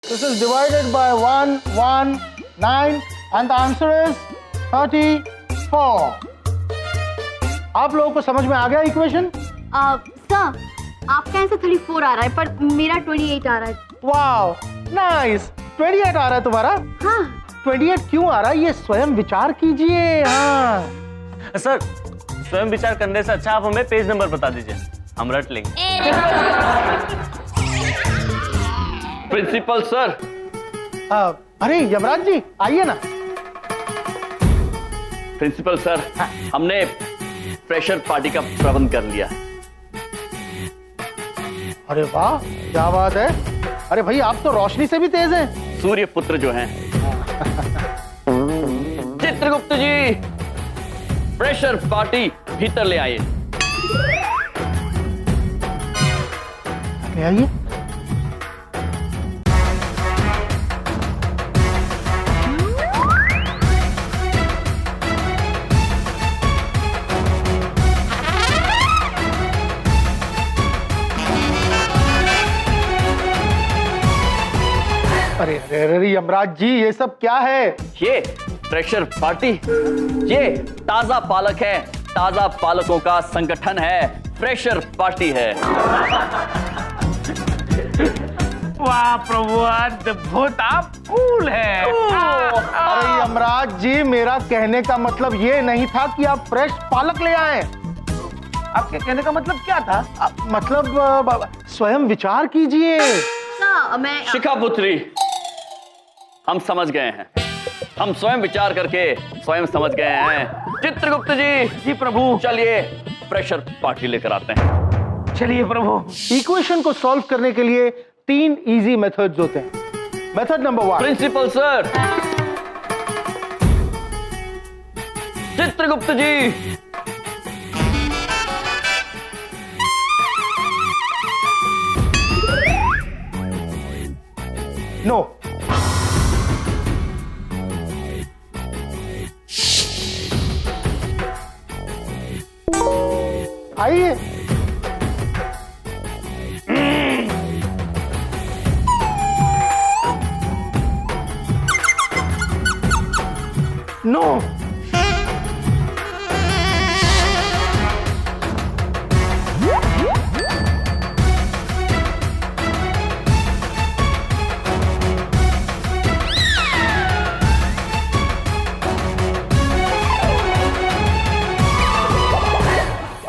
This is divided by 1, 1, 9 and the answer is 34. आप लोगों को समझ में आ गया इक्वेशन? सर, आपका आंसर 34 आ रहा है पर मेरा 28 आ रहा है। Wow, nice. 28 आ रहा है तुम्हारा? हाँ। 28 क्यों आ रहा है ये स्वयं विचार कीजिए। हाँ सर, स्वयं विचार करने से अच्छा आप हमें पेज नंबर बता दीजिए, हम रट लेंगे। Principal sir. अरे यमराज जी आइए ना। प्रिंसिपल सर, हमने फ्रेशर पार्टी का प्रबंध कर लिया। अरे वाह, क्या बात है। अरे भाई आप तो रोशनी से भी तेज हैं। सूर्य पुत्र जो हैं। चित्रगुप्त जी, फ्रेशर पार्टी भीतर ले आइए। ले आइए। अरे अरे अरे यमराज जी ये सब क्या है? ये फ्रेशर पार्टी, ये ताजा पालक है, ताजा पालकों का संगठन है, फ्रेशर पार्टी है। वाह प्रभु, अद्भुत, आप कूल है। अरे यमराज जी मेरा कहने का मतलब ये नहीं था कि आप फ्रेश पालक ले आए। आपके कहने का मतलब क्या था? मतलब स्वयं विचार कीजिए। सर, मैं शिखापुत्री, हम समझ गए हैं, हम स्वयं विचार करके स्वयं समझ गए हैं। चित्रगुप्त जी। जी प्रभु। चलिए फ्रेशर पार्टी लेकर आते हैं। चलिए प्रभु। इक्वेशन को सॉल्व करने के लिए 3 इजी मेथड्स होते हैं। Method number 1। Principal sir. Chitragupt ji. No. आइए। नो।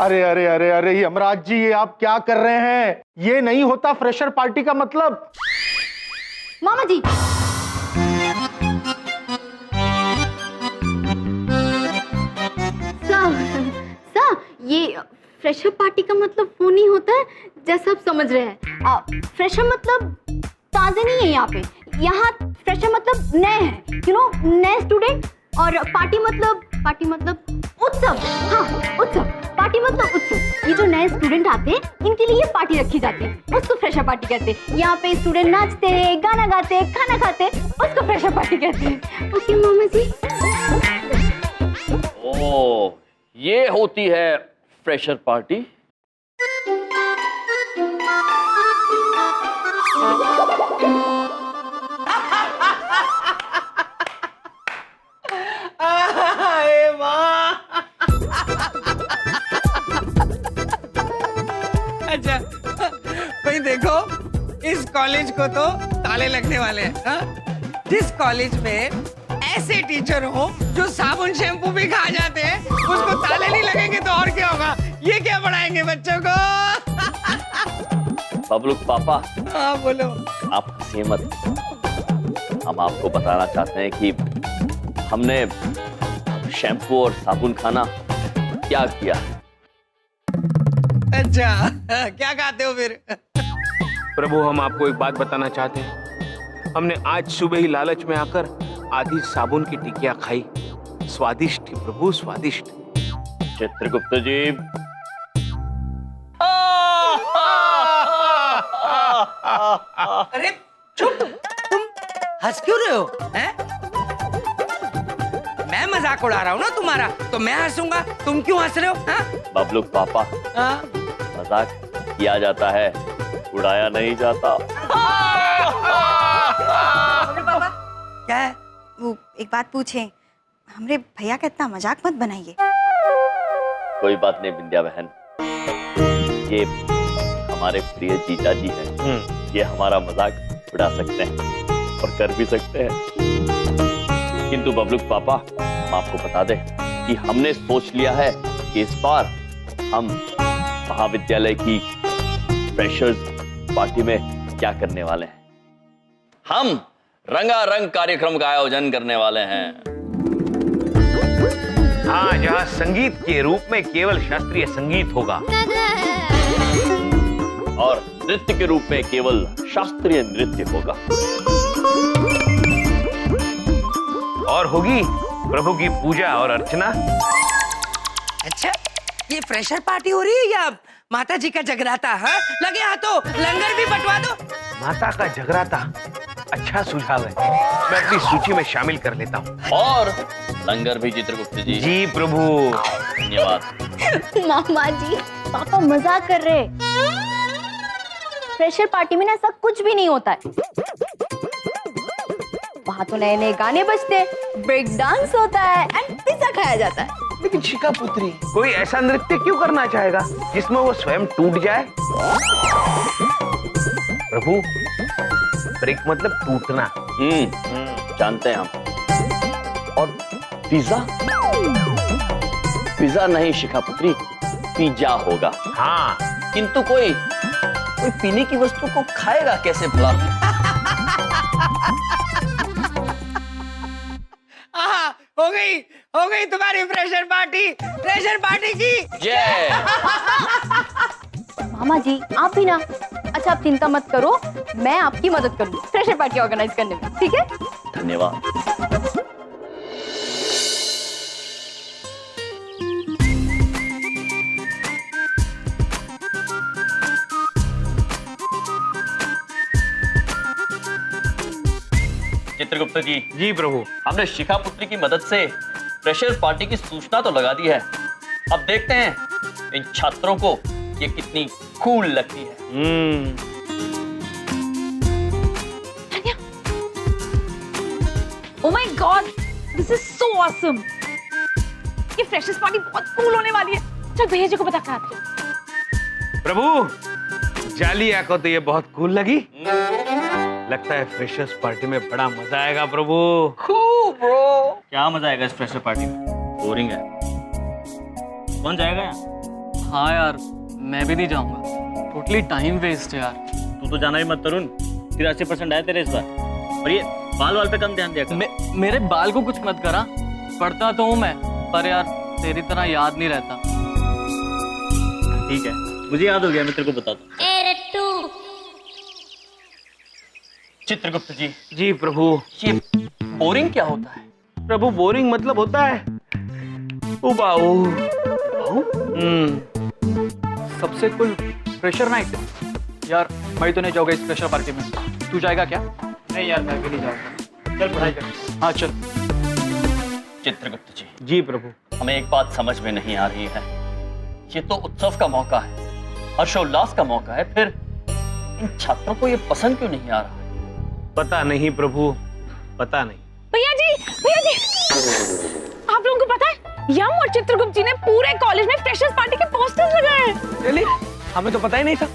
अरे अरे अरे अरे यमराज जी ये आप क्या कर रहे हैं? ये नहीं होता फ्रेशर पार्टी का मतलब। मामा जी। सर, ये फ्रेशर पार्टी का मतलब वो नहीं होता है जैसा आप समझ रहे हैं। फ्रेशर मतलब ताजे नहीं है यहाँ पे। यहाँ फ्रेशर मतलब नए हैं, नए स्टूडेंट। और पार्टी मतलब उत्सव। हाँ, उत्सव। पार्टी मतलब उत्सव। ये जो नए स्टूडेंट आते हैं इनके लिए पार्टी रखी जाती है, उसको फ्रेशर पार्टी कहते हैं। यहाँ पे स्टूडेंट नाचते हैं, गाना गाते हैं, खाना खाते हैं, उसको फ्रेशर पार्टी कहते हैं। ओके मामा जी। ओ, ये होती है फ्रेशर पार्टी। अच्छा भाई देखो, इस कॉलेज को तो ताले लगने वाले हैं। हाँ? जिस कॉलेज में ऐसे टीचर हो जो साबुन शैम्पू भी खा जाते हैं, उसको ताले नहीं लगेंगे तो और क्या होगा? ये क्या पढ़ाएंगे बच्चों को? बबलूक पापा। हाँ बोलो। आप हंसिए मत, हम आपको बताना चाहते हैं कि हमने शैम्पू और साबुन खाना क्या किया है। अच्छा क्या खाते हो फिर? प्रभु हम आपको एक बात बताना चाहते हैं। हमने आज सुबह ही लालच में आकर आधी साबुन की टिकिया खाई। स्वादिष्ट थी प्रभु, स्वादिष्ट। चित्रगुप्त जी। अरे चुप, तुम हंस क्यों रहे हो? हैं? मैं मजाक उड़ा रहा हूँ ना तुम्हारा, तो मैं हंसूंगा, तुम क्यों हंस रहे हो? हाँ? बबलूक पापा, मजाक किया जाता है, उड़ाया नहीं जाता। वो एक बात पूछें, हमरे भैया का इतना मजाक मत बनाइए। कोई बात नहीं बिंदिया बहन, ये हमारे प्रिय जीजा जी हैं, ये हमारा मजाक उड़ा सकते हैं और कर भी सकते हैं। किंतु बबलू पापा, हम आपको बता दें कि हमने सोच लिया है कि इस बार हम महाविद्यालय की फ्रेशर्स पार्टी में क्या करने वाले हैं। हम रंगारंग कार्यक्रम का आयोजन करने वाले हैं। हाँ, जहाँ संगीत के रूप में केवल शास्त्रीय संगीत होगा और नृत्य के रूप में केवल शास्त्रीय नृत्य होगा। और होगी प्रभु की पूजा और अर्चना। अच्छा, ये फ्रेशर पार्टी हो रही है या माता जी का जगराता? हाँ, लगे हाथों लंगर भी बंटवा दो। माता का जगराता अच्छा सुझाव है, मैं अपनी सूची में शामिल कर लेता हूँ। और लंगर भी चित्रगुप्त जी। जी प्रभु। धन्यवाद। मामा जी, पापा मजाक कर रहे। फ्रेशर पार्टी में ना ऐसा कुछ भी नहीं होता है। वहाँ तो नए नए गाने बजते, ब्रेक डांस होता है एंड पिज्जा खाया जाता है। लेकिन शिखा पुत्री, कोई ऐसा नृत्य क्यों करना चाहेगा जिसमें वो स्वयं टूट जाए? प्रभु, ब्रेक मतलब टूटना। जानते हैं हम। और पिज्जा? पिज्जा नहीं शिखा पुत्री, पिज्जा होगा। हाँ, किंतु कोई पीने की वस्तु को खाएगा कैसे भला? हो गई तुम्हारी फ्रेशर पार्टी की जय। मामा जी, आप भी ना। अच्छा, आप चिंता मत करो, मैं आपकी मदद करूंगी फ्रेशर पार्टी ऑर्गेनाइज करने में, ठीक है? धन्यवाद। चित्रगुप्त जी। जी प्रभु। हमने शिखा पुत्री की मदद से फ्रेशर पार्टी की सूचना तो लगा दी है। अब देखते हैं इन छात्रों को ये कितनी कूल लगती है। Oh my God, this is so awesome. ये फ्रेशर्स पार्टी बहुत कूल होने वाली है। चल भैया जी को बता कर आती हूँ। प्रभु, जालिया को तो ये बहुत कूल लगी। लगता है फ्रेशर्स पार्टी में बड़ा मजा आएगा प्रभु। क्या मजा आएगा इस फ्रेशर पार्टी में? बोरिंग है। कौन जाएगा यहाँ? हाँ यार, मैं भी नहीं जाऊंगा। टोटली टाइम वेस्ट है यार। तू तो जाना ही मत तरुण, 83% आए तेरे इस बार। और ये बाल पे कम ध्यान दिया कर। मेरे बाल को कुछ मत करा, पढ़ता तो हूँ मैं, पर यार तेरी तरह याद नहीं रहता। ठीक है, मुझे याद हो गया, मैं तेरे को बताता हूँ। चित्रगुप्त जी। जी प्रभु। ये बोरिंग क्या होता है? प्रभु, बोरिंग मतलब होता है उबाऊ। सबसे कुल फ्रेशर नाइट। यार मैं तो नहीं जाऊंगा इस फ्रेशर पार्टी में। तू जाएगा क्या? नहीं यार, मैं भी नहीं जाऊंगा। चल पढ़ाई कर। हाँ चल। चित्रगुप्त जी। जी प्रभु। हमें एक बात समझ में नहीं आ रही है। ये तो उत्सव का मौका है, हर्षोल्लास का मौका है, फिर इन छात्रों को ये पसंद क्यों नहीं आ रहा? पता नहीं प्रभु, पता नहीं। भैया जी, आप लोगों को पता है यम और चित्रगुप्त जी ने पूरे कॉलेज में फ्रेशर्स पार्टी के पोस्टर्स लगाए हैं। चलिए, हमें तो पता ही नहीं था।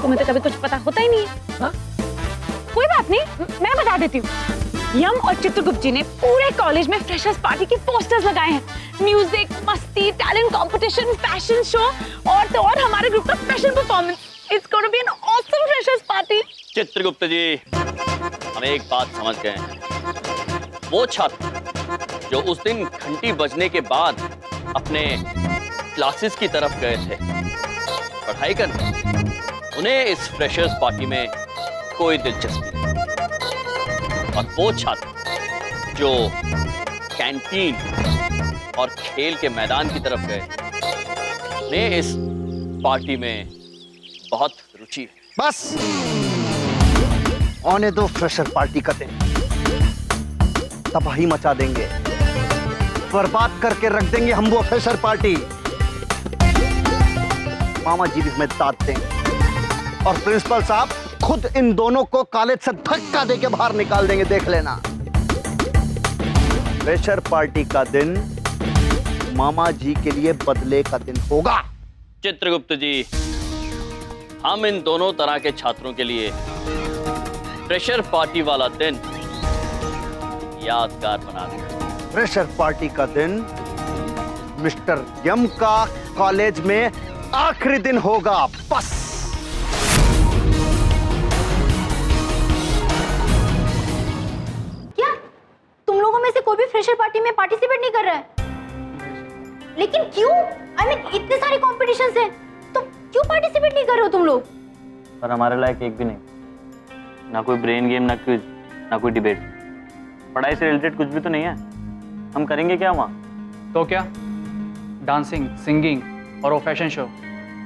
तुम्हें तो कभी कुछ पता होता ही नहीं है। हाँ? कोई बात नहीं, मैं बता देती हूँ। यम और चित्रगुप्त जी ने पूरे कॉलेज में फ्रेशर्स पार्टी के पोस्टर्स लगाए हैं। म्यूजिक, मस्ती, टैलेंट कंपटीशन, फैशन शो और तो और हमारे ग्रुप का special performance. It's gonna be an awesome freshers party. Chitragupt ji, हम एक बात समझ गए हैं। वो छात्र जो उस दिन घंटी बजने के बाद अपने क्लासेस की तरफ गए थे पढ़ाई करने, उन्हें इस फ्रेशर्स पार्टी में कोई दिलचस्पी नहीं। और वो छात्र जो कैंटीन और खेल के मैदान की तरफ गए, उन्हें इस पार्टी में बहुत रुचि है। बस आने दो फ्रेशर पार्टी का दिन, तबाही मचा देंगे, बर्बाद करके रख देंगे हम वो फ्रेशर पार्टी। मामा जी भी हमें दाद देंगे और प्रिंसिपल साहब खुद इन दोनों को कॉलेज से धक्का देके बाहर निकाल देंगे, देख लेना। फ्रेशर पार्टी का दिन मामा जी के लिए बदले का दिन होगा। चित्रगुप्त जी, हम इन दोनों तरह के छात्रों के लिए फ्रेशर पार्टी वाला दिन यादगार बना दें। फ्रेशर पार्टी का दिन मिस्टर यम का कॉलेज में आखिरी दिन होगा, बस। क्या तुम लोगों में से कोई भी फ्रेशर पार्टी में पार्टिसिपेट नहीं कर रहा है? लेकिन क्यों? आई मीन इतने सारे कॉम्पिटिशन्स हैं, तो क्यों पार्टिसिपेट नहीं कर रहे हो तुम लोग? पर हमारे लायक एक भी नहीं, ना कोई ब्रेन गेम, ना क्विज, ना कोई डिबेट। पढ़ाई से रिलेटेड कुछ भी तो नहीं है। हम करेंगे क्या वहाँ? तो क्या डांसिंग, सिंगिंग और वो फैशन शो,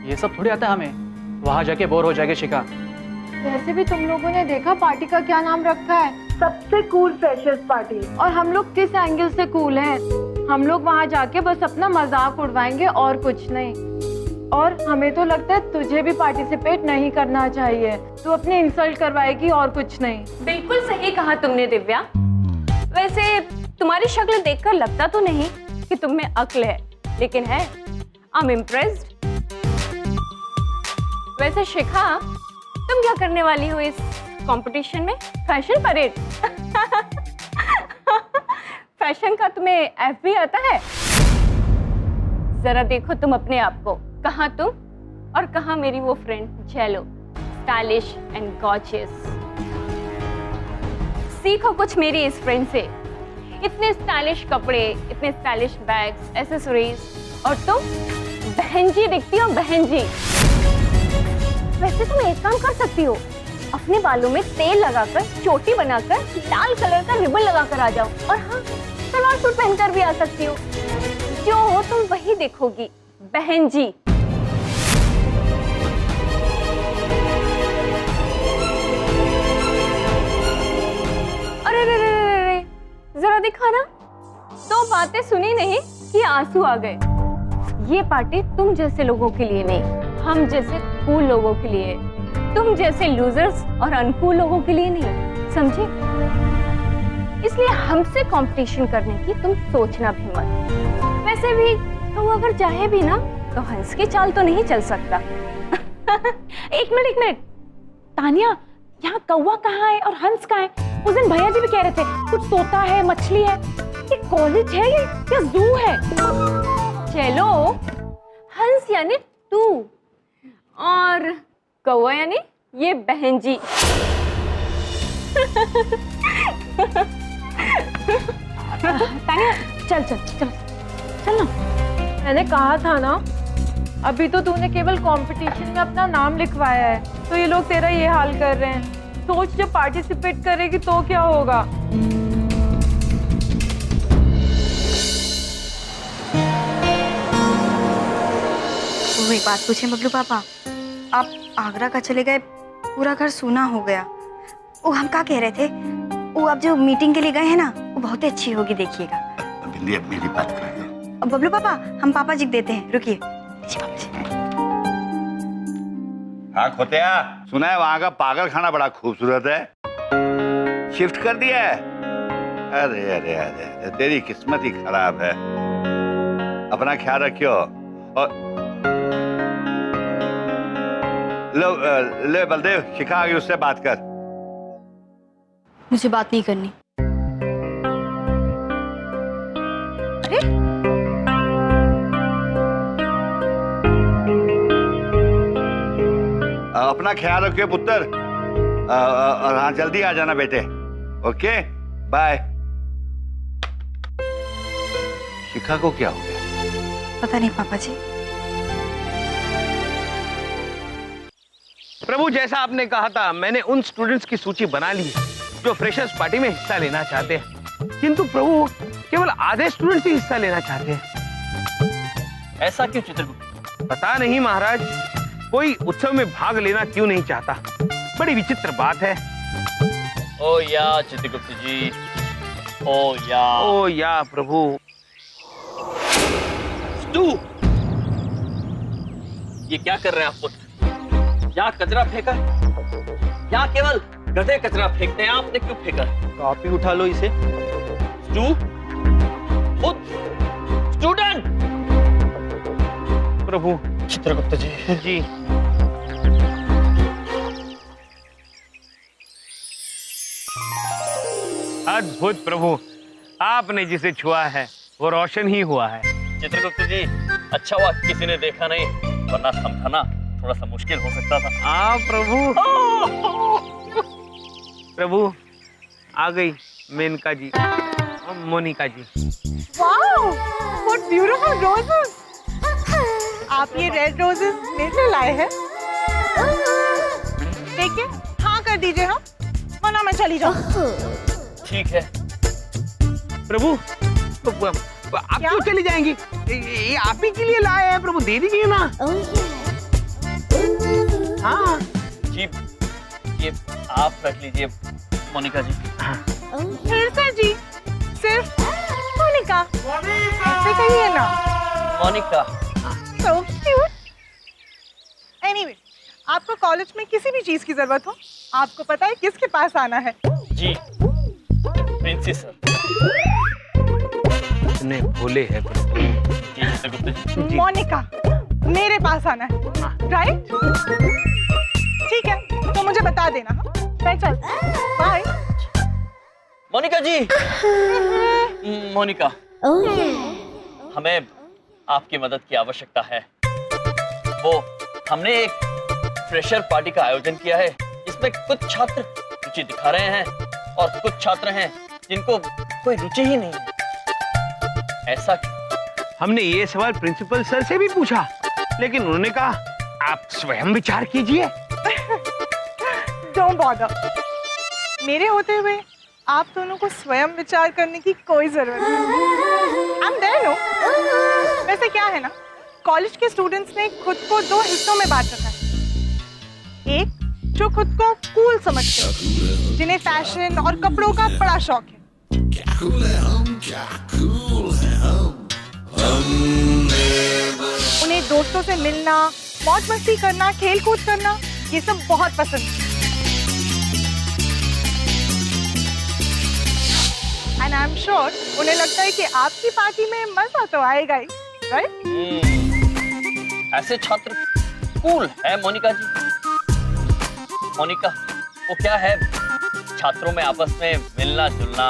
ये सब थोड़ी आता है हमें। वहाँ जाके बोर हो जाएगा शिखा। वैसे भी तुम लोगों ने देखा पार्टी का क्या नाम रखा है, सबसे कूल फ्रेशर्स पार्टी। और हम लोग किस एंगल से कूल हैं? हम लोग वहाँ जाके बस अपना मजाक उड़वाएंगे और कुछ नहीं। और हमें तो लगता है तुझे भी पार्टिसिपेट नहीं करना चाहिए, तू अपनी इंसल्ट करवाएगी और कुछ नहीं। बिल्कुल सही कहा तुमने दिव्या। वैसे तुम्हारी शक्ल देखकर लगता तो नहीं कि तुम में अक्ल है, लेकिन है। I am impressed. वैसे शिखा, तुम क्या करने वाली हो इस कंपटीशन में? Fashion parade? फैशन का तुम्हें एफ भी आता है? जरा देखो तुम अपने आप को, कहाँ तुम और कहाँ मेरी वो फ्रेंड जेलो, स्टाइलिश एंड गॉर्जियस। सीखो कुछ मेरी इस फ्रेंड से। इतने स्टाइलिश कपड़े, इतने स्टाइलिश बैग्स, एसेसरीज, और तुम बहन जी दिखती हो, बहन जी। वैसे तुम एक काम कर सकती हो, अपने बालों में तेल लगाकर, चोटी बनाकर, लाल कलर का रिबन लगाकर आ जाओ। और हाँ, सलवार सूट पहनकर भी आ सकती हो। जो हो तुम वही देखोगी, बहन जी। अरे रे रे रे रे, जरा दिखाना। तो बातें सुनी नहीं कि आंसू आ गए। ये पार्टी तुम जैसे लोगों के लिए नहीं, हम जैसे कूल लोगों के लिए, तुम जैसे लूजर्स और अनकूल लोगों के लिए नहीं, समझे? इसलिए हमसे कंपटीशन करने की तुम सोचना भी मत। वैसे भी तो अगर चाहे भी ना तो हंस की चाल तो नहीं चल सकता। एक मिनट तानिया, यहाँ कौवा कहाँ है और हंस कहाँ है? उस दिन भैया जी भी कह रहे थे कुछ तोता है, मछली है। ये कॉलेज है या जू है? चलो, हंस यानी तू और कौवा यानी ये बहन जी। तानिया चल चल चल चल ना। मैंने कहा था ना, अभी तो तूने केवल कंपटीशन में अपना नाम लिखवाया है, तो ये लोग तेरा ये हाल कर रहे हैं। सोच जब पार्टिसिपेट करेगी तो क्या होगा। वो एक बात पूछे बबलू पापा, आप आगरा का चले गए, पूरा घर सूना हो गया। वो हम क्या कह रहे थे, वो आप जो मीटिंग के लिए गए हैं ना, वो बहुत ही अच्छी होगी, देखिएगा। मेरी बात कर दो। बबलू पापा, हम पापा जी को देते हैं, रुकिए। हाँ खोतिया, सुना है वहाँ का पागल खाना बड़ा खूबसूरत है, शिफ्ट कर दिया है। अरे अरे अरे, तेरी किस्मत ही खराब है। अपना ख्याल रखियो। और ले बलदेव, शिखा आ गई, उससे बात कर। मुझे बात नहीं करनी। अपना ख्याल रखियो पुत्र। और हाँ, जल्दी आ जाना बेटे। Okay, bye. शिखा को क्या हो गया? पता नहीं पापा जी। प्रभु, जैसा आपने कहा था, मैंने उन स्टूडेंट्स की सूची बना ली है जो फ्रेशर्स पार्टी में हिस्सा लेना चाहते हैं। किंतु प्रभु, केवल आधे स्टूडेंट्स ही हिस्सा लेना चाहते हैं। ऐसा क्यों चित्रगुप्त? पता नहीं महाराज, कोई उत्सव में भाग लेना क्यों नहीं चाहता। बड़ी विचित्र बात है। ओ या चित्रगुप्त जी, ओ या प्रभु। तू ये क्या कर रहे हैं आप पुत्र? यहाँ कचरा फेंका, यहाँ केवल गधे कचरा फेंकते हैं, आपने क्यों फेंका? तो आप ही उठा लो इसे। तू खुद स्टूडेंट। प्रभु। चित्रगुप्त जी। जी। अद्भुत प्रभु, आपने जिसे छुआ है वो रोशन ही हुआ है। चित्रगुप्त जी, अच्छा हुआ किसी ने देखा नहीं, वरना समझाना थोड़ा सा मुश्किल हो सकता था। हाँ प्रभु। प्रभु, आ गई मेनका जी और Monika ji. Wow, what beautiful roses. आप ये रेड रोजेस मेरे लिए लाए हैं? देखिए, हाँ कर दीजिए, हाँ, वरना मैं चली जाऊँ। ठीक है। प्रभु, आप क्यों चली जाएंगी? ये आप ही के लिए लाए हैं प्रभु, दे दीजिए ना। हाँ जी, ये आप रख लीजिए मोनिका जी। फिर से जी, सिर्फ मोनिका ऐसे कहिए ना। मोनिका। So cute. Anyway, आपको कॉलेज में किसी भी चीज की जरूरत हो, आपको पता है किसके पास आना है? जी, प्रिंसी सर। इतने भोले हैं प्रभु। जी चित्रगुप्त जी। मोनिका, मेरे पास आना है, राइट? ठीक है, तो मुझे बता देना, हाँ? मैं चल, बाय। मोनिका जी। मोनिका, हमें आपकी मदद की आवश्यकता है। वो हमने एक फ्रेशर पार्टी का आयोजन किया है, जिसमें कुछ छात्र रुचि दिखा रहे हैं और कुछ छात्र हैं जिनको कोई रुचि ही नहीं है। ऐसा क्यों? हमने ये सवाल प्रिंसिपल सर से भी पूछा, लेकिन उन्होंने कहा आप स्वयं विचार कीजिए। Don't bother. मेरे होते हुए आप दोनों को स्वयं विचार करने की कोई जरूरत नहीं। I'm there, no? वैसे क्या है ना, कॉलेज के स्टूडेंट्स ने खुद को दो हिस्सों में बांट रखा है। एक जो खुद को कूल समझते हैं, जिन्हें फैशन और कपड़ों का बड़ा शौक है। उन्हें दोस्तों से मिलना, मौज मस्ती करना, खेल कूद करना, ये सब बहुत पसंद है। And I'm sure उन्हें लगता है कि आपकी पार्टी में मजा तो आएगा ही, right? ऐसे छात्र कूल है मोनिका जी। मोनिका, वो क्या है, छात्रों में आपस में मिलना जुलना,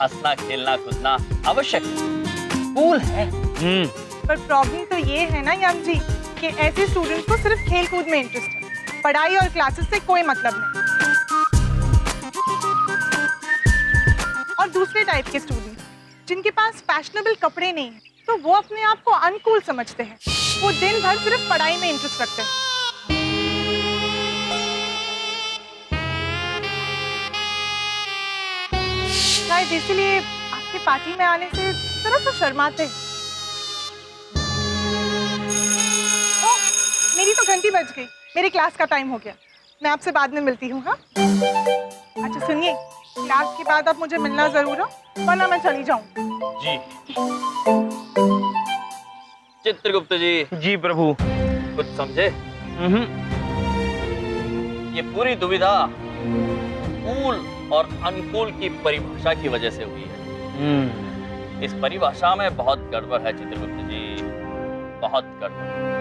हंसना खेलना कूदना आवश्यक है, कूल है। पर प्रॉब्लम तो ये है ना यंग जी, कि ऐसे स्टूडेंट्स को सिर्फ खेल कूद में इंटरेस्ट है, पढ़ाई और क्लासेस से कोई मतलब नहीं। और दूसरे टाइप के स्टूडेंट्स जिनके पास फैशनेबल कपड़े नहीं है, तो वो अपने आप को अनकूल समझते हैं। वो दिन भर सिर्फ पढ़ाई में इंटरेस्ट रखते हैं। शायद इसीलिए आपके पार्टी में आने से थोड़ा सा शर्माते हैं। ओह, मेरी तो घंटी बज गई, मेरी क्लास का टाइम हो गया। मैं आपसे बाद में मिलती हूँ, हाँ? अच्छा सुनिए, क्लास के बाद आप मुझे मिलना जरूर हो, वरना मैं चली जाऊँ। जी चित्रगुप्त जी। जी प्रभु। कुछ समझे? ये पूरी दुविधा कूल और अनकूल की परिभाषा की वजह से हुई है। इस परिभाषा में बहुत गड़बड़ है चित्रगुप्त जी, बहुत गड़बड़।